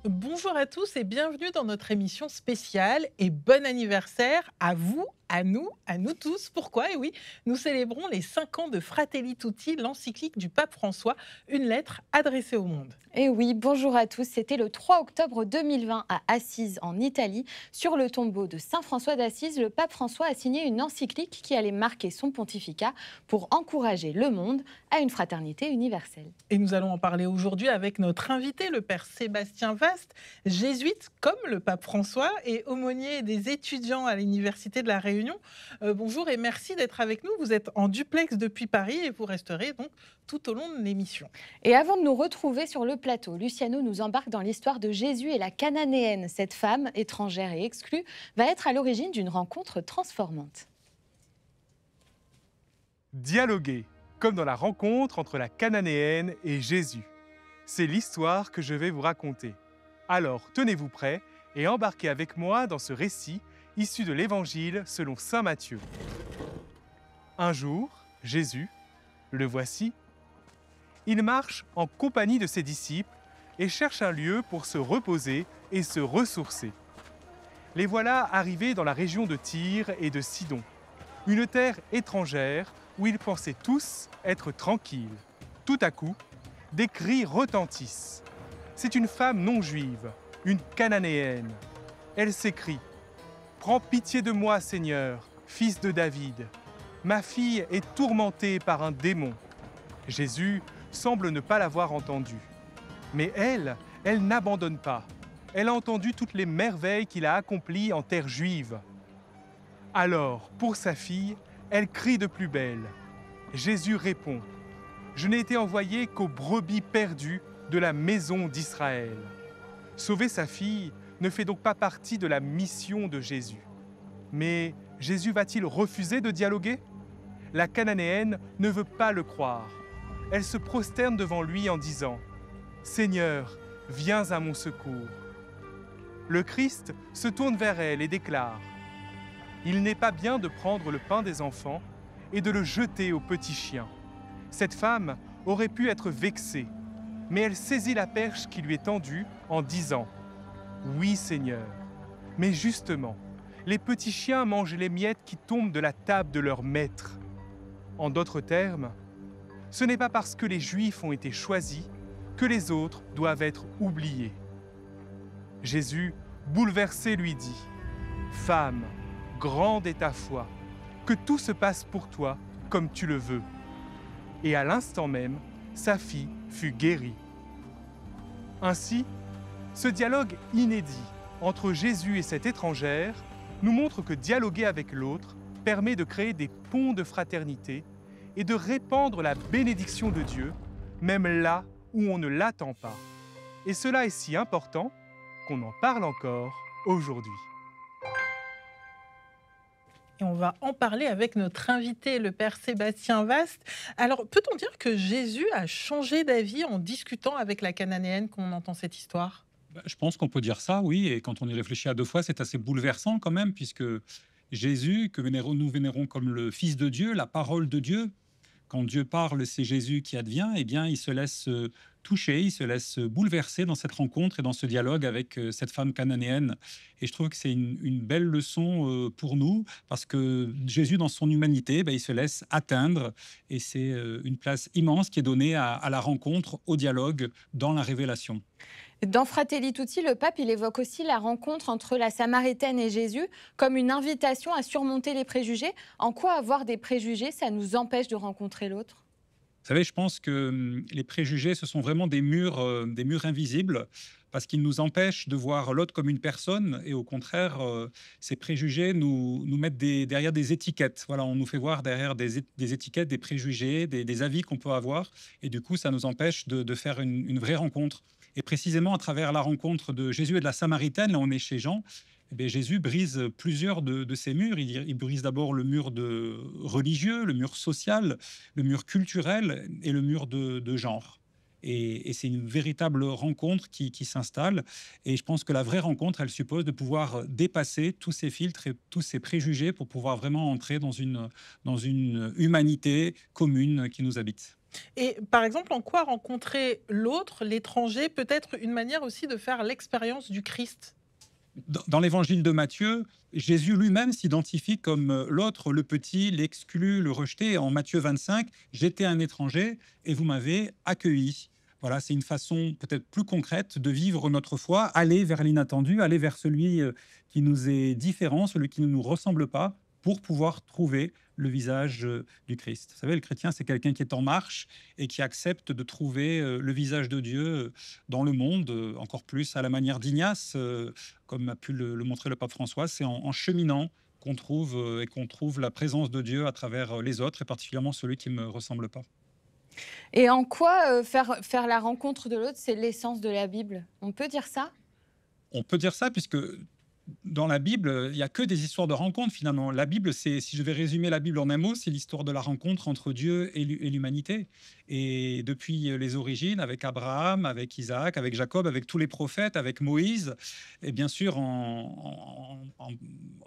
Bonjour à tous et bienvenue dans notre émission spéciale et bon anniversaire à vous, à nous tous. Pourquoi? Et oui, nous célébrons les 5 ans de Fratelli Tutti, l'encyclique du pape François, une lettre adressée au monde. Et oui, bonjour à tous. C'était le 3 octobre 2020 à Assise, en Italie. Sur le tombeau de Saint François d'Assise, le pape François a signé une encyclique qui allait marquer son pontificat pour encourager le monde à une fraternité universelle. Et nous allons en parler aujourd'hui avec notre invité, le père Sébastien Vaste, jésuite comme le pape François et aumônier des étudiants à l'Université de La Réunion. Bonjour et merci d'être avec nous. Vous êtes en duplex depuis Paris et vous resterez donc tout au long de l'émission. Et avant de nous retrouver sur le plateau, Luciano nous embarque dans l'histoire de Jésus et la Cananéenne. Cette femme, étrangère et exclue, va être à l'origine d'une rencontre transformante. Dialoguer, comme dans la rencontre entre la Cananéenne et Jésus. C'est l'histoire que je vais vous raconter. Alors, tenez-vous prêts et embarquez avec moi dans ce récit issu de l'Évangile selon saint Matthieu. Un jour, Jésus, le voici, il marche en compagnie de ses disciples et cherche un lieu pour se reposer et se ressourcer. Les voilà arrivés dans la région de Tyr et de Sidon, une terre étrangère où ils pensaient tous être tranquilles. Tout à coup, des cris retentissent. C'est une femme non juive, une cananéenne. Elle s'écrie « Prends pitié de moi, Seigneur, fils de David. Ma fille est tourmentée par un démon. » Jésus semble ne pas l'avoir entendue. Mais elle n'abandonne pas. Elle a entendu toutes les merveilles qu'il a accomplies en terre juive. Alors, pour sa fille, elle crie de plus belle. Jésus répond « Je n'ai été envoyé qu'aux brebis perdues de la maison d'Israël. » Sauver sa fille ne fait donc pas partie de la mission de Jésus. Mais Jésus va-t-il refuser de dialoguer? La Cananéenne ne veut pas le croire. Elle se prosterne devant lui en disant « Seigneur, viens à mon secours. » Le Christ se tourne vers elle et déclare « Il n'est pas bien de prendre le pain des enfants et de le jeter aux petits chiens. » Cette femme aurait pu être vexée, mais elle saisit la perche qui lui est tendue en disant « Oui, Seigneur, mais justement, les petits chiens mangent les miettes qui tombent de la table de leur maître. » En d'autres termes, ce n'est pas parce que les Juifs ont été choisis que les autres doivent être oubliés. Jésus, bouleversé, lui dit « Femme, grande est ta foi, que tout se passe pour toi comme tu le veux. » Et à l'instant même, sa fille fut guérie. Ainsi, ce dialogue inédit entre Jésus et cette étrangère nous montre que dialoguer avec l'autre permet de créer des ponts de fraternité et de répandre la bénédiction de Dieu, même là où on ne l'attend pas. Et cela est si important qu'on en parle encore aujourd'hui. Et on va en parler avec notre invité, le père Sébastien Vaste. Alors, peut-on dire que Jésus a changé d'avis en discutant avec la Cananéenne quand on entend cette histoire? Je pense qu'on peut dire ça, oui, et quand on y réfléchit à deux fois, c'est assez bouleversant quand même, puisque Jésus, que nous vénérons comme le Fils de Dieu, la parole de Dieu, quand Dieu parle, c'est Jésus qui advient, eh bien, il se laisse toucher, il se laisse bouleverser dans cette rencontre et dans ce dialogue avec cette femme cananéenne. Et je trouve que c'est une belle leçon pour nous, parce que Jésus, dans son humanité, il se laisse atteindre, et c'est une place immense qui est donnée à la rencontre, au dialogue, dans la révélation. Dans Fratelli Tutti, le pape il évoque aussi la rencontre entre la Samaritaine et Jésus comme une invitation à surmonter les préjugés. En quoi avoir des préjugés, ça nous empêche de rencontrer l'autre? Vous savez, je pense que les préjugés, ce sont vraiment des murs invisibles, parce qu'ils nous empêchent de voir l'autre comme une personne, et au contraire, ces préjugés nous mettent derrière des étiquettes. Voilà, on nous fait voir derrière des étiquettes, des préjugés, des avis qu'on peut avoir, et du coup, ça nous empêche de faire une vraie rencontre. Et précisément à travers la rencontre de Jésus et de la Samaritaine, là on est chez Jean, eh bien, Jésus brise plusieurs de ces murs. Il brise d'abord le mur religieux, le mur social, le mur culturel et le mur de genre. Et c'est une véritable rencontre qui s'installe. Et je pense que la vraie rencontre, elle suppose de pouvoir dépasser tous ces filtres et tous ces préjugés pour pouvoir vraiment entrer dans une humanité commune qui nous habite. Et par exemple, en quoi rencontrer l'autre, l'étranger, peut être une manière aussi de faire l'expérience du Christ? Dans l'évangile de Matthieu, Jésus lui-même s'identifie comme l'autre, le petit, l'exclu, le rejeté. En Matthieu 25, j'étais un étranger et vous m'avez accueilli. Voilà, c'est une façon peut-être plus concrète de vivre notre foi, aller vers l'inattendu, aller vers celui qui nous est différent, celui qui ne nous ressemble pas, pour pouvoir trouver le visage du Christ. Vous savez, le chrétien, c'est quelqu'un qui est en marche et qui accepte de trouver le visage de Dieu dans le monde, encore plus à la manière d'Ignace, comme a pu le montrer le pape François. C'est en cheminant qu'on trouve et qu'on trouve la présence de Dieu à travers les autres, et particulièrement celui qui ne me ressemble pas. Et en quoi faire la rencontre de l'autre, c'est l'essence de la Bible? On peut dire ça? On peut dire ça puisque dans la Bible, il n'y a que des histoires de rencontres finalement. La Bible, si je vais résumer la Bible en un mot, c'est l'histoire de la rencontre entre Dieu et l'humanité. Et depuis les origines, avec Abraham, avec Isaac, avec Jacob, avec tous les prophètes, avec Moïse, et bien sûr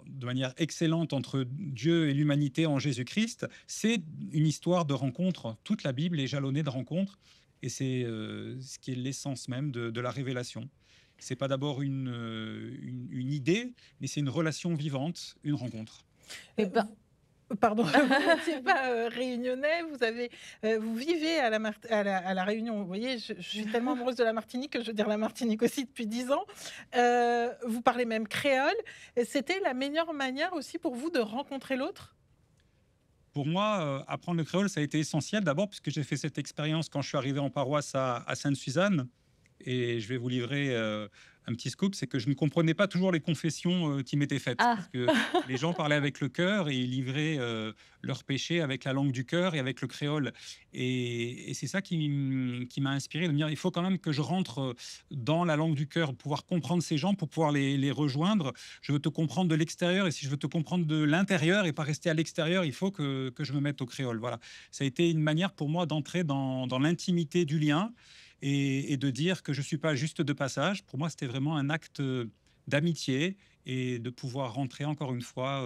de manière excellente entre Dieu et l'humanité en Jésus-Christ, c'est une histoire de rencontre. Toute la Bible est jalonnée de rencontres, et c'est ce qui est l'essence même de la révélation. C'est pas d'abord une idée, mais c'est une relation vivante, une rencontre. Eh ben, pardon, vous n'étiez pas réunionnais, vous vivez à la Réunion. Vous voyez, je suis tellement amoureuse de la Martinique que je veux dire la Martinique aussi depuis 10 ans. Vous parlez même créole. C'était la meilleure manière aussi pour vous de rencontrer l'autre? Pour moi, apprendre le créole, ça a été essentiel d'abord puisque j'ai fait cette expérience quand je suis arrivé en paroisse à Sainte-Suzanne. Et je vais vous livrer un petit scoop, c'est que je ne comprenais pas toujours les confessions qui m'étaient faites. Ah. Parce que les gens parlaient avec le cœur et ils livraient leurs péchés avec la langue du cœur et avec le créole. Et c'est ça qui m'a inspiré de me dire, il faut quand même que je rentre dans la langue du cœur, pour pouvoir comprendre ces gens, pour pouvoir les rejoindre. Je veux te comprendre de l'extérieur, et si je veux te comprendre de l'intérieur et pas rester à l'extérieur, il faut que je me mette au créole. Voilà. Ça a été une manière pour moi d'entrer dans l'intimité du lien, et de dire que je ne suis pas juste de passage. Pour moi, c'était vraiment un acte d'amitié et de pouvoir rentrer encore une fois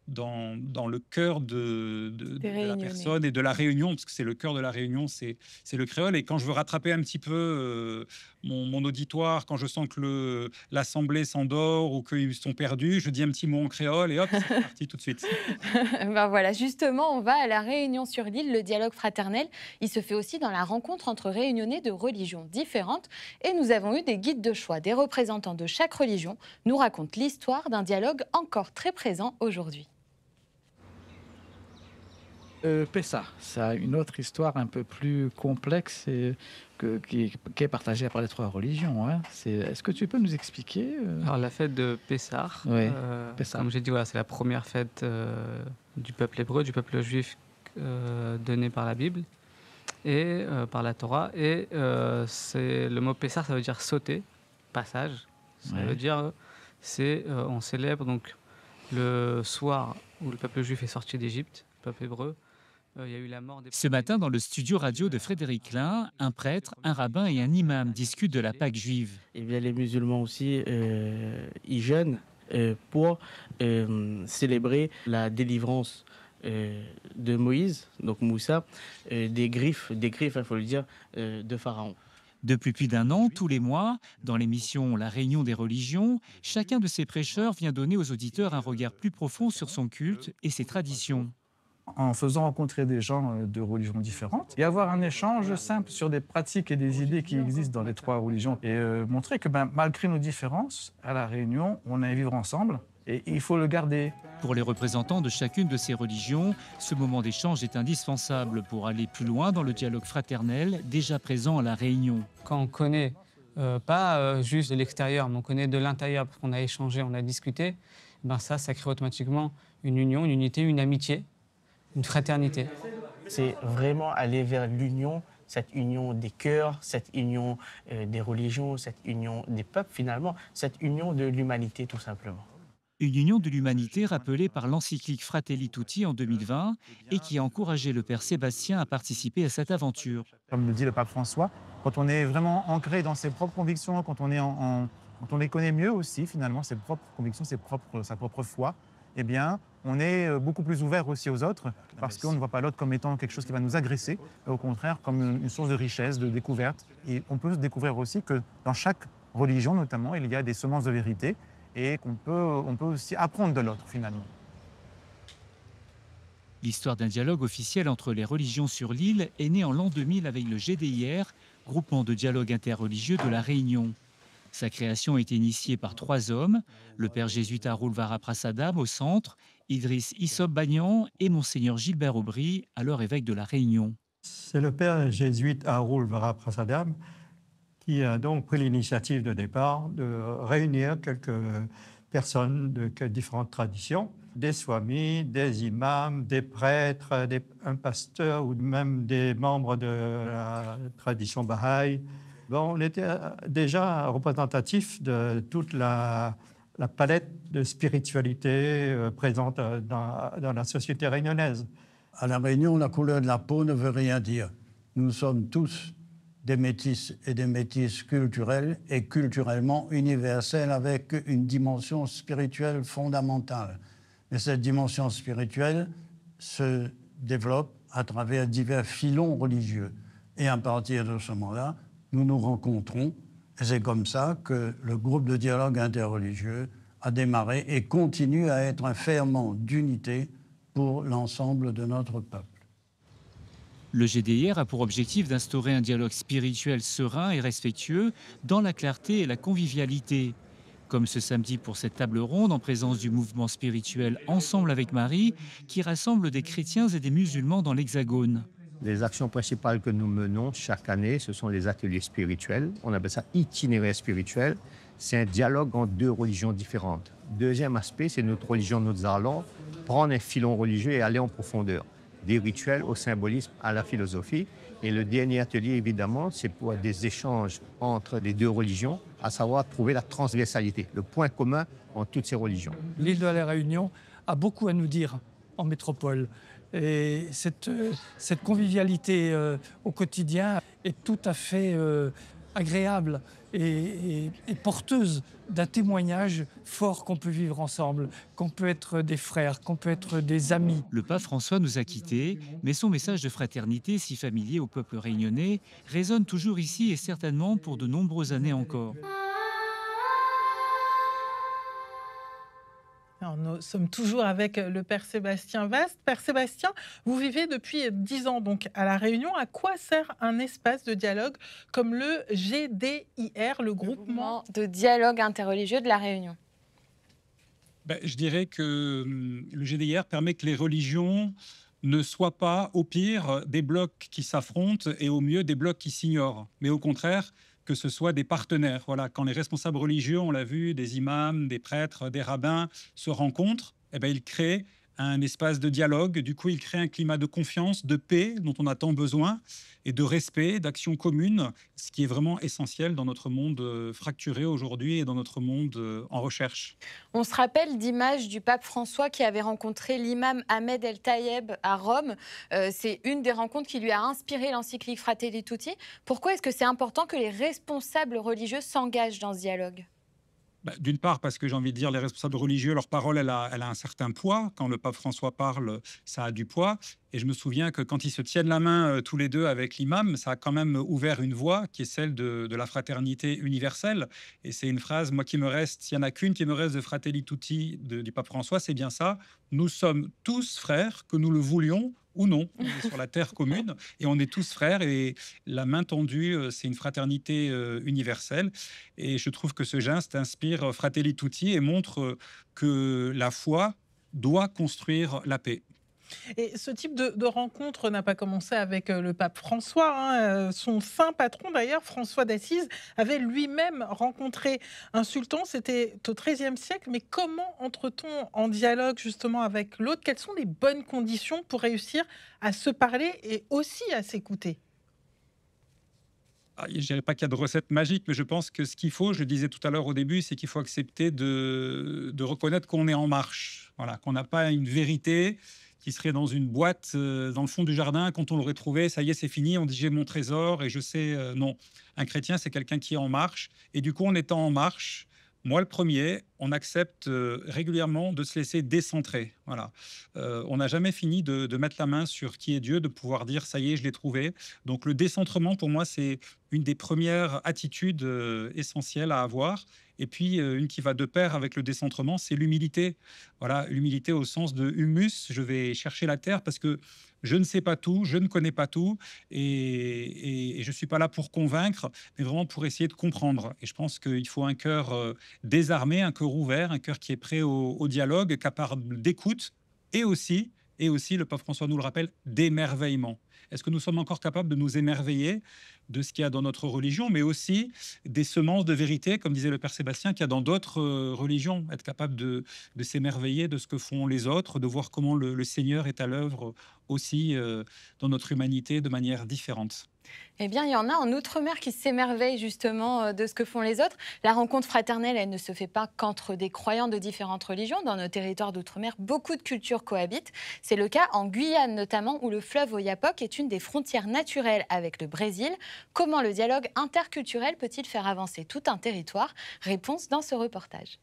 dans le cœur de la personne et de la Réunion, parce que c'est le cœur de la Réunion, c'est le créole. Et quand je veux rattraper un petit peu mon auditoire, quand je sens que l'assemblée s'endort ou qu'ils sont perdus, je dis un petit mot en créole et hop, c'est parti tout de suite. Ben voilà, justement, on va à la Réunion sur l'île. Le dialogue fraternel, il se fait aussi dans la rencontre entre réunionnais de religions différentes. Et nous avons eu des guides de choix. Des représentants de chaque religion nous racontent l'histoire d'un dialogue encore très présent aujourd'hui. Pessa, ça a une autre histoire un peu plus complexe qui est partagée par les trois religions. Hein. Est-ce que tu peux nous expliquer Alors la fête de Pessah, Oui, Pessah. comme j'ai dit, voilà, c'est la première fête du peuple hébreu, du peuple juif donnée par la Bible et par la Torah. Et le mot Pessah, ça veut dire sauter, passage. Ça veut dire, on célèbre donc le soir où le peuple juif est sorti d'Égypte, le peuple hébreu. Il y a eu la mort des... Ce matin, dans le studio radio de Frédéric Klein, un prêtre, un rabbin et un imam discutent de la Pâque juive. Eh bien, les musulmans aussi, ils jeûnent pour célébrer la délivrance de Moïse, donc Moussa, des griffes, il faut le dire, de Pharaon. Depuis plus d'un an, tous les mois, dans l'émission La Réunion des religions, chacun de ces prêcheurs vient donner aux auditeurs un regard plus profond sur son culte et ses traditions. En faisant rencontrer des gens de religions différentes et avoir un échange simple sur des pratiques et des idées qui existent dans les trois religions et montrer que malgré nos différences, à La Réunion, on a à vivre ensemble et il faut le garder. Pour les représentants de chacune de ces religions, ce moment d'échange est indispensable pour aller plus loin dans le dialogue fraternel déjà présent à La Réunion. Quand on connaît pas juste de l'extérieur, mais on connaît de l'intérieur, parce qu'on a échangé, on a discuté, ben ça crée automatiquement une union, une unité, une amitié, une fraternité. C'est vraiment aller vers l'union, cette union des cœurs, cette union des religions, cette union des peuples finalement, cette union de l'humanité tout simplement. Une union de l'humanité rappelée par l'encyclique Fratelli Tutti en 2020 et qui a encouragé le père Sébastien à participer à cette aventure. Comme le dit le pape François, quand on est vraiment ancré dans ses propres convictions, quand on les connaît mieux aussi finalement, ses propres convictions, sa propre foi, eh bien, on est beaucoup plus ouvert aussi aux autres, parce qu'on ne voit pas l'autre comme étant quelque chose qui va nous agresser, au contraire comme une source de richesse, de découverte. Et on peut découvrir aussi que dans chaque religion, notamment, il y a des semences de vérité et on peut aussi apprendre de l'autre, finalement. L'histoire d'un dialogue officiel entre les religions sur l'île est née en l'an 2000 avec le GDIR, groupement de dialogue interreligieux de La Réunion. Sa création est initiée par 3 hommes, le père jésuite Haroul Varaprasadam au centre, Idriss Issop Bagnan et monseigneur Gilbert Aubry, alors évêque de La Réunion. C'est le père jésuite Haroul Varaprasadam qui a donc pris l'initiative de départ de réunir quelques personnes de différentes traditions, des swamis, des imams, des prêtres, un pasteur ou même des membres de la tradition bahaï. Bon, on était déjà représentatif de toute la palette de spiritualité présente dans la société réunionnaise. À La Réunion, la couleur de la peau ne veut rien dire. Nous sommes tous des métis et des métisses culturels et culturellement universels avec une dimension spirituelle fondamentale. Mais cette dimension spirituelle se développe à travers divers filons religieux. Et à partir de ce moment-là, nous nous rencontrons. Et c'est comme ça que le groupe de dialogue interreligieux a démarré et continue à être un ferment d'unité pour l'ensemble de notre peuple. Le GDIR a pour objectif d'instaurer un dialogue spirituel serein et respectueux dans la clarté et la convivialité. Comme ce samedi pour cette table ronde en présence du mouvement spirituel Ensemble avec Marie, qui rassemble des chrétiens et des musulmans dans l'Hexagone. Les actions principales que nous menons chaque année, ce sont les ateliers spirituels. On appelle ça itinéraire spirituel. C'est un dialogue entre 2 religions différentes. Deuxième aspect, c'est notre religion. Nous allons prendre un filon religieux et aller en profondeur. Des rituels au symbolisme, à la philosophie. Et le dernier atelier, évidemment, c'est pour des échanges entre les 2 religions, à savoir trouver la transversalité, le point commun entre toutes ces religions. L'île de la Réunion a beaucoup à nous dire en métropole. Et cette convivialité au quotidien est tout à fait agréable et porteuse d'un témoignage fort qu'on peut vivre ensemble, qu'on peut être des frères, qu'on peut être des amis. Le pape François nous a quittés, mais son message de fraternité, si familier au peuple réunionnais, résonne toujours ici et certainement pour de nombreuses années encore. Alors, nous sommes toujours avec le Père Sébastien Vaste. Père Sébastien, vous vivez depuis 10 ans donc à La Réunion. À quoi sert un espace de dialogue comme le GDIR, le groupement de dialogue interreligieux de La Réunion? Je dirais que le GDIR permet que les religions ne soient pas, au pire, des blocs qui s'affrontent et au mieux des blocs qui s'ignorent, mais au contraire, que ce soit des partenaires. Voilà, quand les responsables religieux, on l'a vu, des imams, des prêtres, des rabbins se rencontrent, ils créent un espace de dialogue. Du coup, ils créent un climat de confiance, de paix dont on a tant besoin et de respect, d'action commune, ce qui est vraiment essentiel dans notre monde fracturé aujourd'hui et dans notre monde en recherche. On se rappelle d'images du pape François qui avait rencontré l'imam Ahmed El Tayeb à Rome. C'est une des rencontres qui lui a inspiré l'encyclique Fratelli Tutti. Pourquoi est-ce que c'est important que les responsables religieux s'engagent dans ce dialogue ? D'une part, parce que j'ai envie de dire, les responsables religieux, leur parole, elle a un certain poids. Quand le pape François parle, ça a du poids. Et je me souviens que quand ils se tiennent la main tous les deux avec l'imam, ça a quand même ouvert une voie qui est celle de la fraternité universelle. Et c'est une phrase, moi, qui me reste, s'il n'y en a qu'une qui me reste de Fratelli Tutti du pape François, c'est bien ça. Nous sommes tous frères, que nous le voulions ou non. On est sur la terre commune et on est tous frères. Et la main tendue, c'est une fraternité universelle. Et je trouve que ce geste inspire Fratelli Tutti et montre que la foi doit construire la paix. Et ce type de rencontre n'a pas commencé avec le pape François. Son saint patron, d'ailleurs, François d'Assise, avait lui-même rencontré un sultan. C'était au XIIIe siècle. Mais comment entre-t-on en dialogue justement avec l'autre? Quelles sont les bonnes conditions pour réussir à se parler et aussi à s'écouter? Je ne dirais pas qu'il y a de recette magique, mais je pense que ce qu'il faut, je le disais tout à l'heure au début, c'est qu'il faut accepter de reconnaître qu'on est en marche. Voilà, qu'on n'a pas une vérité qui serait dans une boîte dans le fond du jardin. Quand on l'aurait trouvé, ça y est, c'est fini, on dit j'ai mon trésor et je sais. Non, un chrétien, c'est quelqu'un qui est en marche. Et du coup, en étant en marche, Moi, le premier, on accepte régulièrement de se laisser décentrer. Voilà. On n'a jamais fini de mettre la main sur qui est Dieu, de pouvoir dire ça y est, je l'ai trouvé. Donc le décentrement, pour moi, c'est une des premières attitudes essentielles à avoir. Et puis, une qui va de pair avec le décentrement, c'est l'humilité. Voilà, l'humilité au sens de humus, je vais chercher la terre parce que je ne sais pas tout, je ne connais pas tout, et je ne suis pas là pour convaincre, mais vraiment pour essayer de comprendre. Et je pense qu'il faut un cœur désarmé, un cœur ouvert, un cœur qui est prêt au dialogue, capable d'écoute, et aussi, le pape François nous le rappelle, d'émerveillement. Est-ce que nous sommes encore capables de nous émerveiller de ce qu'il y a dans notre religion, mais aussi des semences de vérité, comme disait le Père Sébastien, qu'il y a dans d'autres religions, être capable de s'émerveiller de ce que font les autres, de voir comment le Seigneur est à l'œuvre aussi dans notre humanité de manière différente. Eh bien, il y en a en Outre-mer qui s'émerveillent justement de ce que font les autres. La rencontre fraternelle, elle ne se fait pas qu'entre des croyants de différentes religions. Dans nos territoires d'Outre-mer, beaucoup de cultures cohabitent. C'est le cas en Guyane notamment, où le fleuve Oyapock est une des frontières naturelles avec le Brésil. Comment le dialogue interculturel peut-il faire avancer tout un territoire? Réponse dans ce reportage.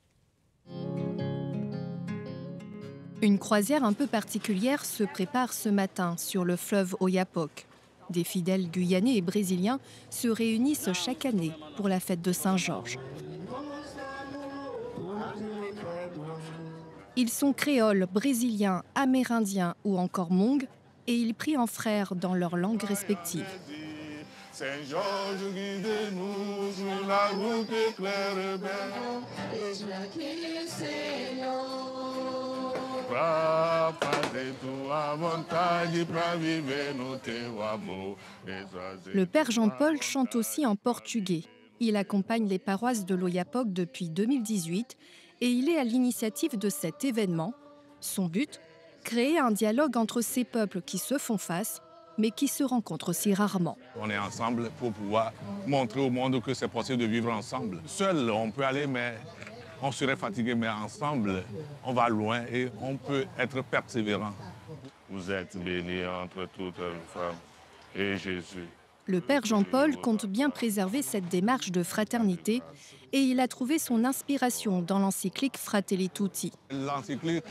Une croisière un peu particulière se prépare ce matin sur le fleuve Oyapock. Des fidèles guyanais et brésiliens se réunissent chaque année pour la fête de Saint-Georges. Ils sont créoles, brésiliens, amérindiens ou encore hmong et ils prient en frères dans leurs langues respectives. Saint-Georges, guide-nous sur la route claire et belle. Le Père Jean-Paul chante aussi en portugais. Il accompagne les paroisses de l'Oyapock depuis 2018 et il est à l'initiative de cet événement. Son but, créer un dialogue entre ces peuples qui se font face, mais qui se rencontrent si rarement. On est ensemble pour pouvoir montrer au monde que c'est possible de vivre ensemble. Seul, on peut aller, mais on serait fatigué, mais ensemble, on va loin et on peut être persévérant. Vous êtes bénie entre toutes les femmes, et Jésus. Le Père Jean-Paul compte bien préserver cette démarche de fraternité et il a trouvé son inspiration dans l'encyclique Fratelli Tutti. L'encyclique,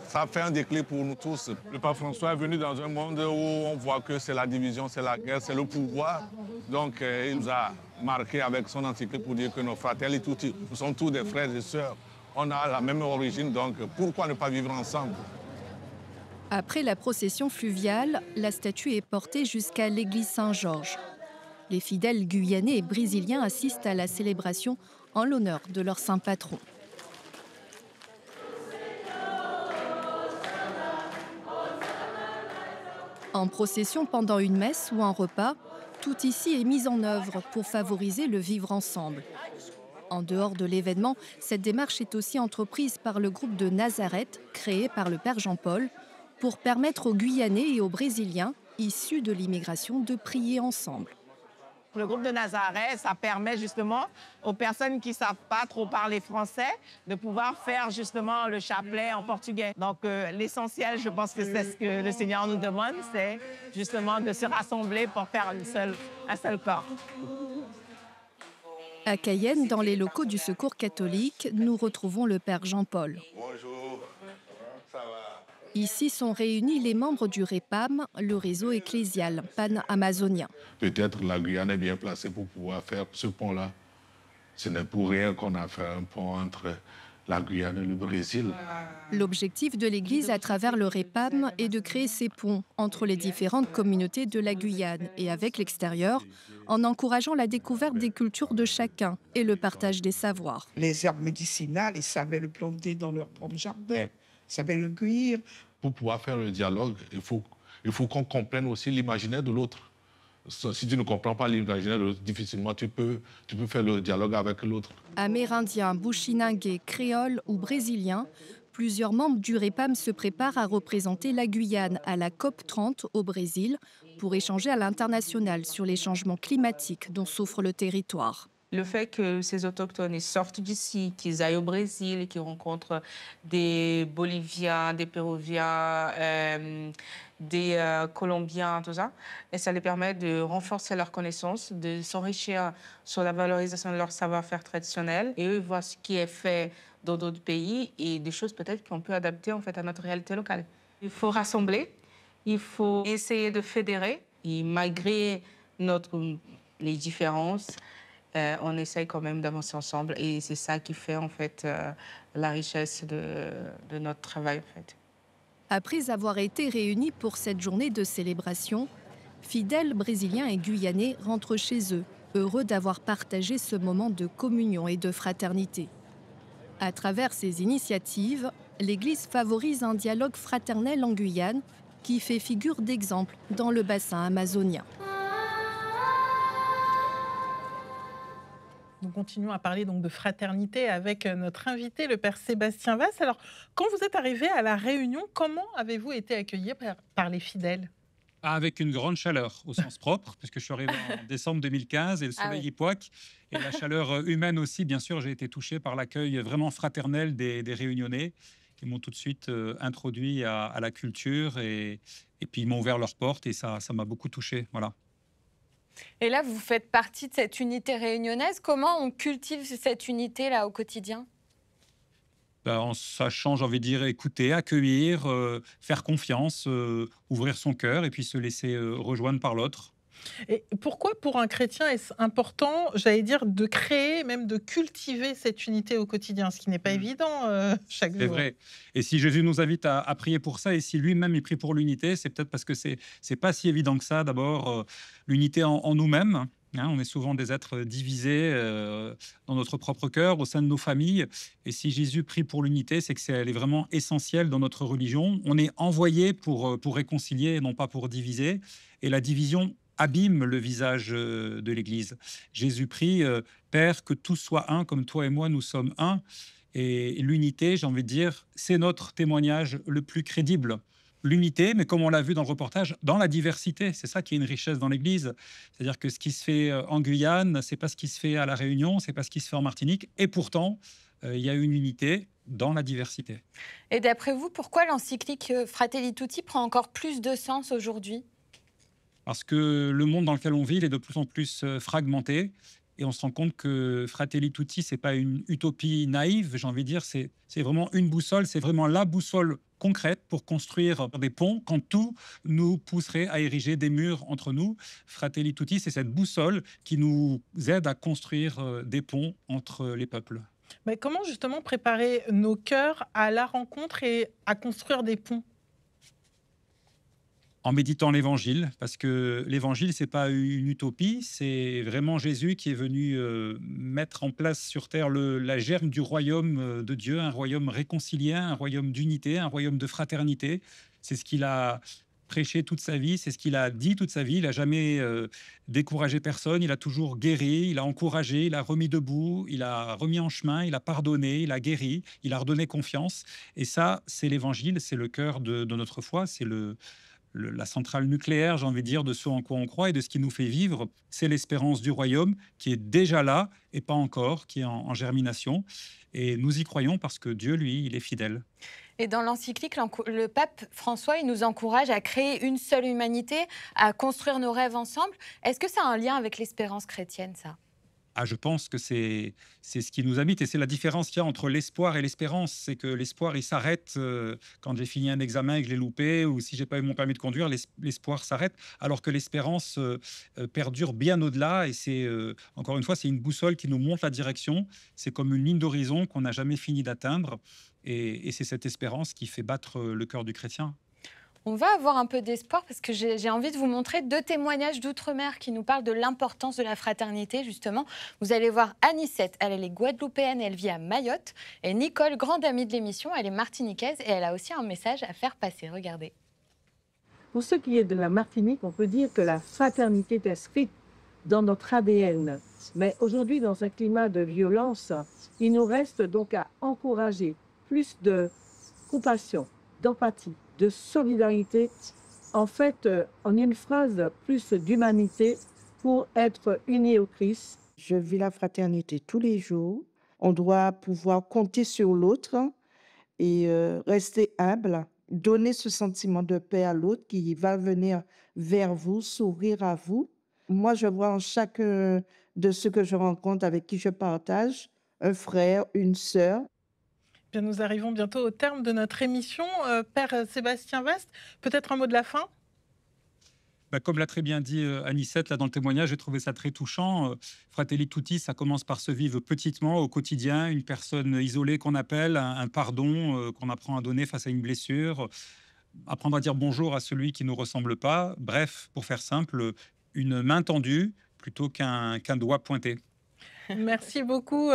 ça fait un déclic pour nous tous. Le pape François est venu dans un monde où on voit que c'est la division, c'est la guerre, c'est le pouvoir. Donc il nous a marqué avec son encyclique pour dire que nos Fratelli Tutti, nous sommes tous des frères et sœurs. On a la même origine, donc pourquoi ne pas vivre ensemble? Après la procession fluviale, la statue est portée jusqu'à l'église Saint-Georges. Les fidèles guyanais et brésiliens assistent à la célébration en l'honneur de leur saint patron. En procession pendant une messe ou un repas, tout ici est mis en œuvre pour favoriser le vivre ensemble. En dehors de l'événement, cette démarche est aussi entreprise par le groupe de Nazareth, créé par le Père Jean-Paul, pour permettre aux Guyanais et aux Brésiliens, issus de l'immigration, de prier ensemble. Le groupe de Nazareth, ça permet justement aux personnes qui ne savent pas trop parler français de pouvoir faire justement le chapelet en portugais. Donc l'essentiel, je pense que c'est ce que le Seigneur nous demande, c'est justement de se rassembler pour faire un seul corps. À Cayenne, dans les locaux du Secours catholique, nous retrouvons le Père Jean-Paul. Bonjour, ça va? Ici sont réunis les membres du REPAM, le réseau ecclésial pan-amazonien. Peut-être la Guyane est bien placée pour pouvoir faire ce pont-là. Ce n'est pour rien qu'on a fait un pont entre la Guyane et le Brésil. L'objectif de l'Église à travers le REPAM est de créer ces ponts entre les différentes communautés de la Guyane et avec l'extérieur, en encourageant la découverte des cultures de chacun et le partage des savoirs. Les herbes médicinales, ils savaient le planter dans leur propre jardin, ils savaient le cueillir. Pour pouvoir faire le dialogue, il faut qu'on comprenne aussi l'imaginaire de l'autre. Si tu ne comprends pas l'imaginaire de l'autre, difficilement tu peux faire le dialogue avec l'autre. Amérindiens, bushinangués, créoles ou brésiliens, plusieurs membres du REPAM se préparent à représenter la Guyane à la COP30 au Brésil pour échanger à l'international sur les changements climatiques dont souffre le territoire. Le fait que ces autochtones ils sortent d'ici, qu'ils aillent au Brésil, qu'ils rencontrent des Boliviens, des Péruviens, des Colombiens, tout ça, et ça les permet de renforcer leurs connaissances, de s'enrichir sur la valorisation de leur savoir-faire traditionnel, et eux voient ce qui est fait dans d'autres pays et des choses peut-être qu'on peut adapter en fait à notre réalité locale. Il faut rassembler, il faut essayer de fédérer, et malgré les différences, on essaye quand même d'avancer ensemble et c'est ça qui fait en fait la richesse de notre travail en fait. Après avoir été réunis pour cette journée de célébration, fidèles brésiliens et guyanais rentrent chez eux, heureux d'avoir partagé ce moment de communion et de fraternité. À travers ces initiatives, l'Église favorise un dialogue fraternel en Guyane qui fait figure d'exemple dans le bassin amazonien. Nous continuons à parler donc de fraternité avec notre invité, le père Sébastien Vasse. Alors, quand vous êtes arrivé à La Réunion, comment avez-vous été accueilli par les fidèles? Avec une grande chaleur, au sens propre, puisque je suis arrivé en décembre 2015 et le soleil y poique. Et la chaleur humaine aussi, bien sûr, j'ai été touché par l'accueil vraiment fraternel des Réunionnais qui m'ont tout de suite introduit à la culture et puis ils m'ont ouvert leurs portes et ça m'a beaucoup touché. Voilà. Et là, vous faites partie de cette unité réunionnaise. Comment on cultive cette unité-là au quotidien? En sachant, j'ai envie de dire, écouter, accueillir, faire confiance, ouvrir son cœur et puis se laisser rejoindre par l'autre. Et pourquoi, pour un chrétien, est-ce important, j'allais dire, de créer, même de cultiver cette unité au quotidien, ce qui n'est pas évident chaque jour? C'est vrai. Et si Jésus nous invite à prier pour ça, et si lui-même il prie pour l'unité, c'est peut-être parce que c'est pas si évident que ça. D'abord, l'unité en nous-mêmes. Hein, on est souvent des êtres divisés dans notre propre cœur, au sein de nos familles. Et si Jésus prie pour l'unité, c'est qu'elle est vraiment essentielle dans notre religion. On est envoyé pour réconcilier et non pas pour diviser. Et la division abîme le visage de l'Église. Jésus prie, Père, que tous soient un, comme toi et moi, nous sommes un. Et l'unité, j'ai envie de dire, c'est notre témoignage le plus crédible. L'unité, mais comme on l'a vu dans le reportage, dans la diversité. C'est ça qui est une richesse dans l'Église. C'est-à-dire que ce qui se fait en Guyane, c'est pas ce qui se fait à La Réunion, c'est pas ce qui se fait en Martinique. Et pourtant, il y a une unité dans la diversité. Et d'après vous, pourquoi l'encyclique Fratelli Tutti prend encore plus de sens aujourd'hui? Parce que le monde dans lequel on vit, il est de plus en plus fragmenté. Et on se rend compte que Fratelli Tutti, ce n'est pas une utopie naïve, j'ai envie de dire, c'est vraiment une boussole, c'est vraiment la boussole concrète pour construire des ponts quand tout nous pousserait à ériger des murs entre nous. Fratelli Tutti, c'est cette boussole qui nous aide à construire des ponts entre les peuples. Mais comment justement préparer nos cœurs à la rencontre et à construire des ponts? En méditant l'Évangile, parce que l'Évangile, ce n'est pas une utopie, c'est vraiment Jésus qui est venu mettre en place sur terre la germe du royaume de Dieu, un royaume réconcilié, un royaume d'unité, un royaume de fraternité. C'est ce qu'il a prêché toute sa vie, c'est ce qu'il a dit toute sa vie. Il n'a jamais découragé personne, il a toujours guéri, il a encouragé, il a remis debout, il a remis en chemin, il a pardonné, il a guéri, il a redonné confiance. Et ça, c'est l'Évangile, c'est le cœur de notre foi, c'est la centrale nucléaire, j'ai envie de dire, de ce en quoi on croit et de ce qui nous fait vivre. C'est l'espérance du royaume qui est déjà là et pas encore, qui est en germination. Et nous y croyons parce que Dieu, lui, il est fidèle. Et dans l'encyclique, le pape François, il nous encourage à créer une seule humanité, à construire nos rêves ensemble. Est-ce que ça a un lien avec l'espérance chrétienne, ça ? Ah, je pense que c'est ce qui nous habite et c'est la différence qu'il y a entre l'espoir et l'espérance. C'est que l'espoir, il s'arrête quand j'ai fini un examen et que je l'ai loupé ou si j'ai pas eu mon permis de conduire, l'espoir s'arrête. Alors que l'espérance perdure bien au-delà et c'est, encore une fois, c'est une boussole qui nous montre la direction. C'est comme une ligne d'horizon qu'on n'a jamais fini d'atteindre et c'est cette espérance qui fait battre le cœur du chrétien. On va avoir un peu d'espoir parce que j'ai envie de vous montrer 2 témoignages d'outre-mer qui nous parlent de l'importance de la fraternité, justement. Vous allez voir Anicette, elle est guadeloupéenne, elle vit à Mayotte. Et Nicole, grande amie de l'émission, elle est martiniquaise et elle a aussi un message à faire passer. Regardez. Pour ce qui est de la Martinique, on peut dire que la fraternité est inscrite dans notre ADN. Mais aujourd'hui, dans un climat de violence, il nous reste donc à encourager plus de compassion, d'empathie, de solidarité, en fait, en une phrase, plus d'humanité pour être unis au Christ. Je vis la fraternité tous les jours. On doit pouvoir compter sur l'autre et rester humble, donner ce sentiment de paix à l'autre qui va venir vers vous, sourire à vous. Moi, je vois en chacun de ceux que je rencontre, avec qui je partage, un frère, une sœur. Bien, nous arrivons bientôt au terme de notre émission. Père Sébastien Vaste, peut-être un mot de la fin? Comme l'a très bien dit Anicette là, dans le témoignage, j'ai trouvé ça très touchant. Fratelli Tutti, ça commence par se vivre petitement au quotidien, une personne isolée qu'on appelle, un pardon qu'on apprend à donner face à une blessure, apprendre à dire bonjour à celui qui ne nous ressemble pas. Bref, pour faire simple, une main tendue plutôt qu'un doigt pointé. Merci beaucoup,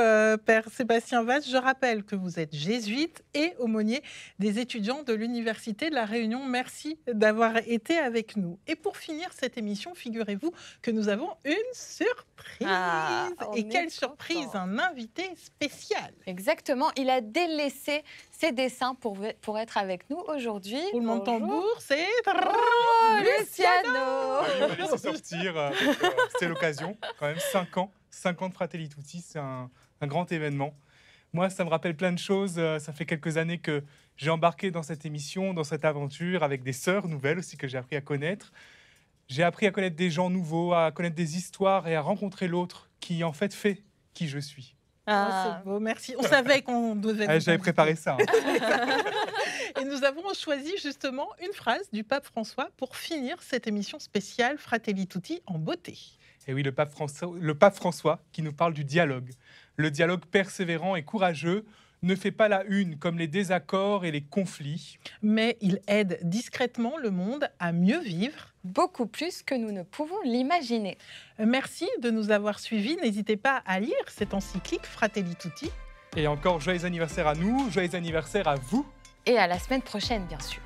Père Sébastien Vaste. Je rappelle que vous êtes jésuite et aumônier des étudiants de l'Université de La Réunion. Merci d'avoir été avec nous. Et pour finir cette émission, figurez-vous que nous avons une surprise. Et quelle surprise, un invité spécial. Exactement, il a délaissé ses dessins pour être avec nous aujourd'hui. Roulement de tambour, c'est... Luciano. Il va laisser sortir, c'était l'occasion, quand même 5 ans. 5 ans de Fratelli Tutti, c'est un grand événement. Moi, ça me rappelle plein de choses. Ça fait quelques années que j'ai embarqué dans cette émission, dans cette aventure, avec des sœurs nouvelles aussi que j'ai appris à connaître. J'ai appris à connaître des gens nouveaux, à connaître des histoires et à rencontrer l'autre qui, en fait qui je suis. C'est beau, merci. On savait qu'on devait... J'avais préparé ça. Et nous avons choisi justement une phrase du pape François pour finir cette émission spéciale Fratelli Tutti en beauté. Et oui, le pape François qui nous parle du dialogue. Le dialogue persévérant et courageux ne fait pas la une comme les désaccords et les conflits. Mais il aide discrètement le monde à mieux vivre. Beaucoup plus que nous ne pouvons l'imaginer. Merci de nous avoir suivis. N'hésitez pas à lire cette encyclique Fratelli Tutti. Et encore joyeux anniversaire à nous, joyeux anniversaire à vous. Et à la semaine prochaine, bien sûr.